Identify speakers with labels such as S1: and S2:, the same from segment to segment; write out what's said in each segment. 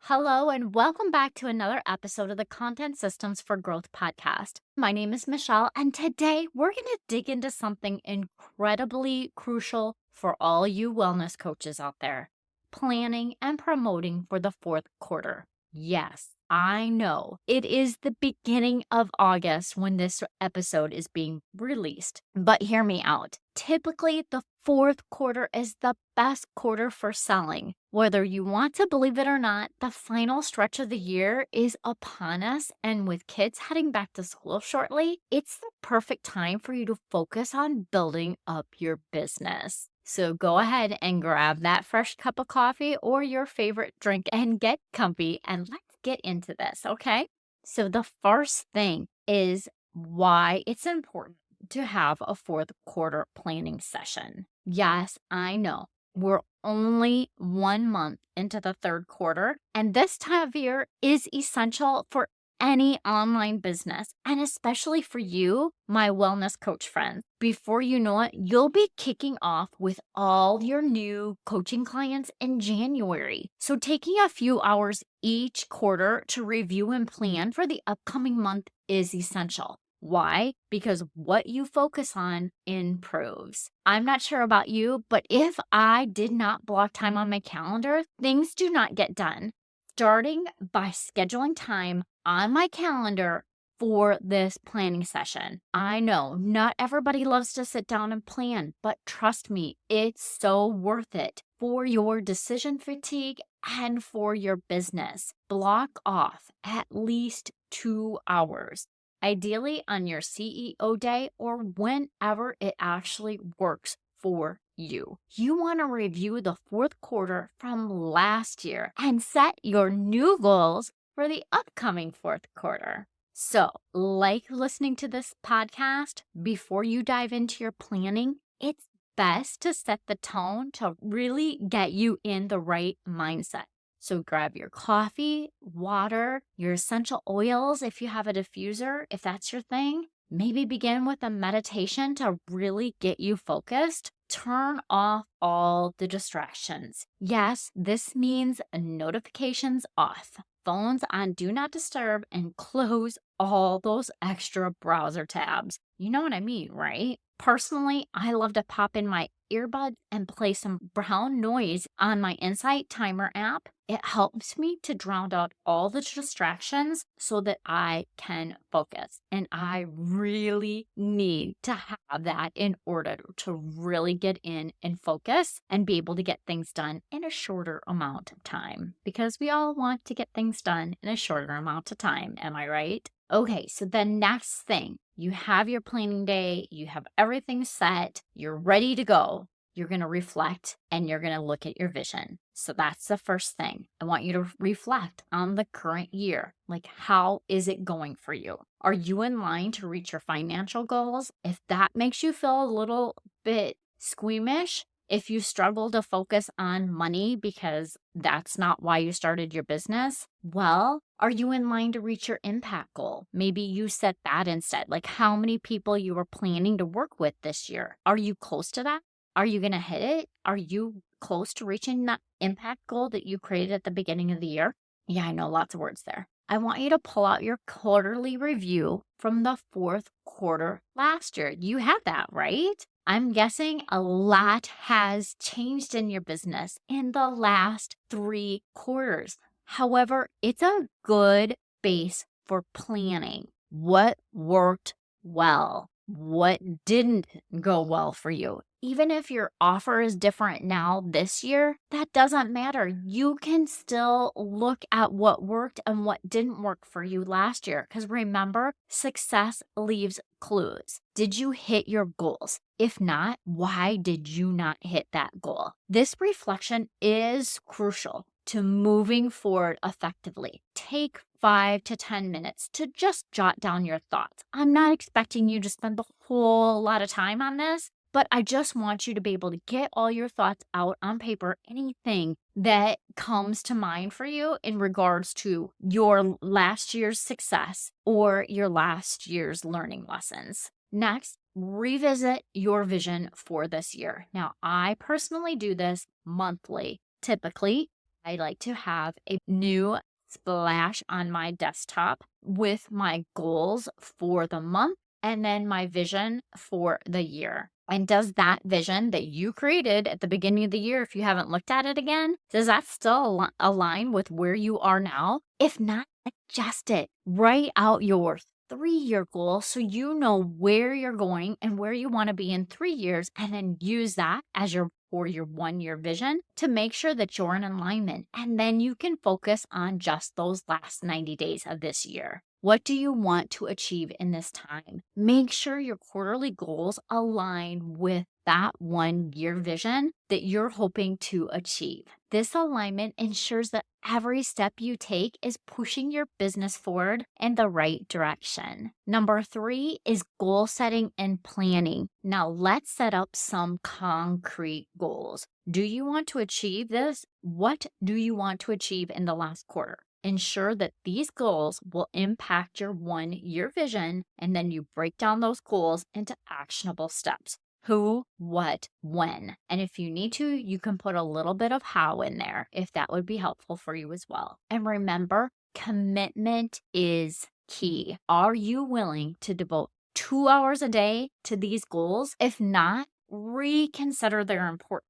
S1: Hello, and welcome back to another episode of the Content Systems for Growth podcast. My name is Michele, and today we're going to dig into something incredibly crucial for all you wellness coaches out there: planning and promoting for the fourth quarter. Yes, I know it is the beginning of August when this episode is being released, but hear me out. Typically, the fourth quarter is the best quarter for selling. Whether you want to believe it or not, the final stretch of the year is upon us, and with kids heading back to school shortly, it's the perfect time for you to focus on building up your business. So go ahead and grab that fresh cup of coffee or your favorite drink and get comfy, and let's get into this, okay? So the first thing is why it's important to have a fourth quarter planning session. Yes, I know we're only 1 month into the third quarter, and this time of year is essential for any online business, and especially for you, my wellness coach friends. Before you know it, you'll be kicking off with all your new coaching clients in January. So, taking a few hours each quarter to review and plan for the upcoming month is essential. Why? Because what you focus on improves. I'm not sure about you, but if I did not block time on my calendar, things do not get done. Starting by scheduling time on my calendar for this planning session. I know not everybody loves to sit down and plan, but trust me, it's so worth it for your decision fatigue and for your business. Block off at least 2 hours, ideally on your CEO day or whenever it actually works for you. You want to review the fourth quarter from last year and set your new goals for the upcoming fourth quarter. So, like listening to this podcast, before you dive into your planning, it's best to set the tone to really get you in the right mindset. So grab your coffee, water, your essential oils if you have a diffuser, if that's your thing. Maybe begin with a meditation to really get you focused. Turn off all the distractions. Yes, this means notifications off, phones on do not disturb, and close all those extra browser tabs. You know what I mean, right? Personally, I love to pop in my earbuds and play some brown noise on my Insight Timer app. It helps me to drown out all the distractions so that I can focus. And I really need to have that in order to really get in and focus and be able to get things done in a shorter amount of time. Because we all want to get things done in a shorter amount of time. Am I right? Okay, so the next thing, you have your planning day, you have everything set, you're ready to go. You're going to reflect and you're going to look at your vision. So that's the first thing. I want you to reflect on the current year. Like, how is it going for you? Are you in line to reach your financial goals? If that makes you feel a little bit squeamish, if you struggle to focus on money because that's not why you started your business, well, are you in line to reach your impact goal? Maybe you set that instead, like how many people you were planning to work with this year. Are you close to that? Are you going to hit it? Are you close to reaching that impact goal that you created at the beginning of the year? Yeah, I know, lots of words there. I want you to pull out your quarterly review from the fourth quarter last year. You have that, right? I'm guessing a lot has changed in your business in the last 3 quarters. However, it's a good base for planning. What worked well? What didn't go well for you? Even if your offer is different now this year, that doesn't matter. You can still look at what worked and what didn't work for you last year. Because remember, success leaves clues. Did you hit your goals? If not, why did you not hit that goal? This reflection is crucial to moving forward effectively. Take 5 to 10 minutes to just jot down your thoughts. I'm not expecting you to spend a whole lot of time on this, but I just want you to be able to get all your thoughts out on paper, anything that comes to mind for you in regards to your last year's success or your last year's learning lessons. Next, revisit your vision for this year. Now, I personally do this monthly. Typically, I like to have a new splash on my desktop with my goals for the month and then my vision for the year. And does that vision that you created at the beginning of the year, if you haven't looked at it again, does that still align with where you are now? If not, adjust it. Write out your 3-year goal so you know where you're going and where you want to be in 3 years, and then use that as your 1-year vision to make sure that you're in alignment. And then you can focus on just those last 90 days of this year. What do you want to achieve in this time? Make sure your quarterly goals align with that 1-year vision that you're hoping to achieve. This alignment ensures that every step you take is pushing your business forward in the right direction. Number 3 is goal setting and planning. Now let's set up some concrete goals. Do you want to achieve this? What do you want to achieve in the last quarter? Ensure that these goals will impact your 1-year vision, and then you break down those goals into actionable steps. Who, what, when. And if you need to, you can put a little bit of how in there if that would be helpful for you as well. And remember, commitment is key. Are you willing to devote 2 hours a day to these goals? If not, reconsider their importance.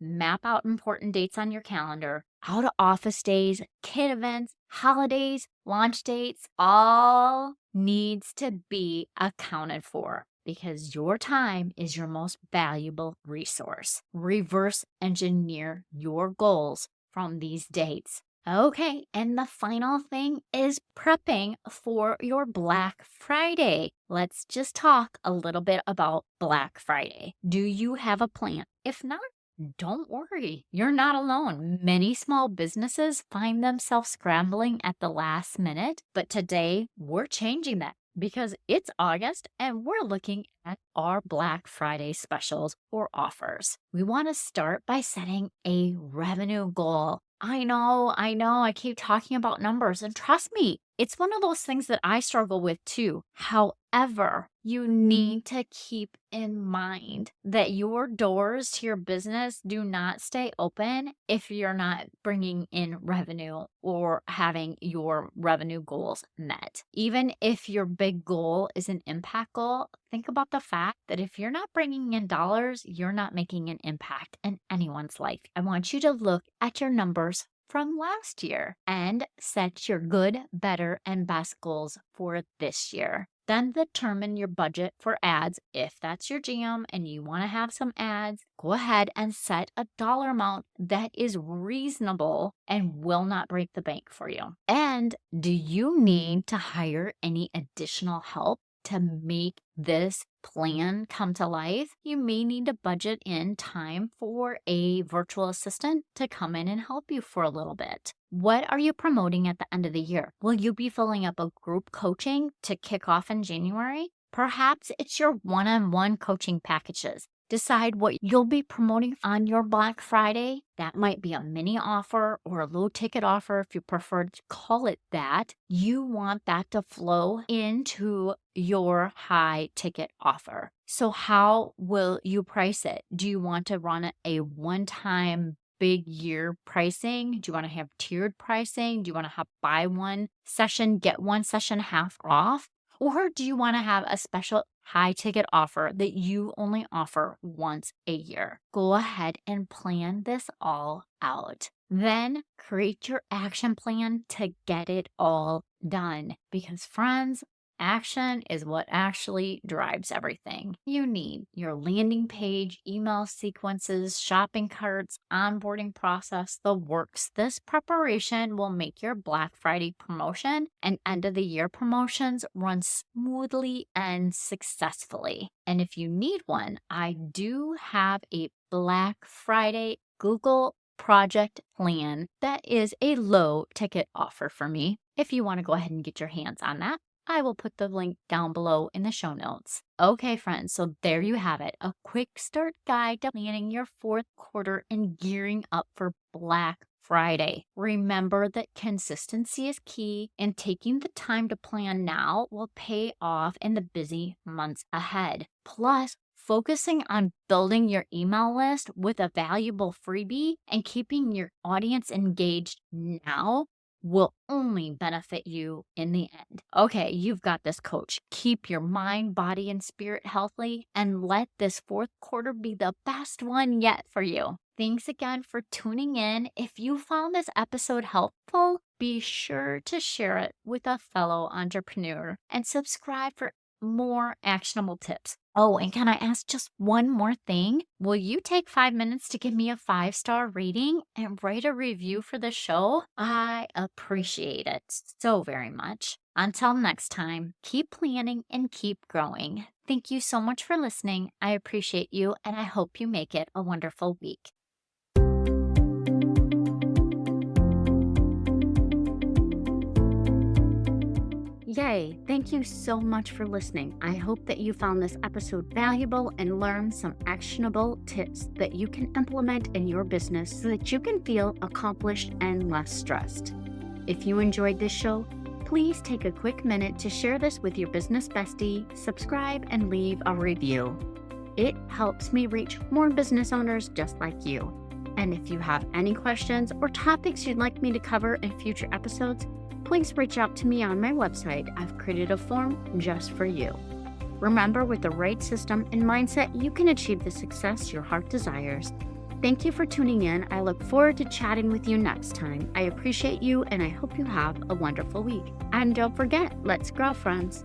S1: Map out important dates on your calendar, out of office days, kid events, holidays, launch dates, all needs to be accounted for, because your time is your most valuable resource. Reverse engineer your goals from these dates. Okay, and the final thing is prepping for your Black Friday. Let's just talk a little bit about Black Friday. Do you have a plan? If not, don't worry, you're not alone. Many small businesses find themselves scrambling at the last minute, but today we're changing that because it's August and we're looking at our Black Friday specials or offers. We want to start by setting a revenue goal. I know, I keep talking about numbers, and trust me, it's one of those things that I struggle with too. However, you need to keep in mind that your doors to your business do not stay open if you're not bringing in revenue or having your revenue goals met. Even if your big goal is an impact goal, think about the fact that if you're not bringing in dollars, you're not making an impact in anyone's life. I want you to look at your numbers from last year and set your good, better, and best goals for this year. Then determine your budget for ads. If that's your jam and you want to have some ads, go ahead and set a dollar amount that is reasonable and will not break the bank for you. And do you need to hire any additional help to make this plan come to life? You may need to budget in time for a virtual assistant to come in and help you for a little bit. What are you promoting at the end of the year? Will you be filling up a group coaching to kick off in January? Perhaps it's your one-on-one coaching packages. Decide what you'll be promoting on your Black Friday. That might be a mini offer or a low ticket offer if you prefer to call it that. You want that to flow into your high ticket offer. So how will you price it? Do you want to run a one-time big year pricing? Do you want to have tiered pricing? Do you want to have buy one session, get one session half off? Or do you want to have a special high ticket offer that you only offer once a year? Go ahead and plan this all out. Then create your action plan to get it all done. Because friends, action is what actually drives everything. You need your landing page, email sequences, shopping carts, onboarding process, the works. This preparation will make your Black Friday promotion and end of the year promotions run smoothly and successfully. And if you need one, I do have a Black Friday Google project plan that is a low ticket offer for me. If you want to go ahead and get your hands on that, I will put the link down below in the show notes. Okay, friends, so there you have it. A quick start guide to planning your 4th quarter and gearing up for Black Friday. Remember that consistency is key, and taking the time to plan now will pay off in the busy months ahead. Plus, focusing on building your email list with a valuable freebie and keeping your audience engaged now will only benefit you in the end. Okay, you've got this, coach. Keep your mind, body, and spirit healthy and let this fourth quarter be the best one yet for you. Thanks again for tuning in. If you found this episode helpful, be sure to share it with a fellow entrepreneur and subscribe for more actionable tips. Oh, and can I ask just one more thing? Will you take 5 minutes to give me a 5-star rating and write a review for the show? I appreciate it so very much. Until next time, keep planning and keep growing. Thank you so much for listening. I appreciate you, and I hope you make it a wonderful week. Yay! Thank you so much for listening. I hope that you found this episode valuable and learned some actionable tips that you can implement in your business so that you can feel accomplished and less stressed. If you enjoyed this show, please take a quick minute to share this with your business bestie, subscribe, and leave a review. It helps me reach more business owners just like you. And if you have any questions or topics you'd like me to cover in future episodes, please reach out to me on my website. I've created a form just for you. Remember, with the right system and mindset, you can achieve the success your heart desires. Thank you for tuning in. I look forward to chatting with you next time. I appreciate you, and I hope you have a wonderful week. And don't forget, let's grow, friends.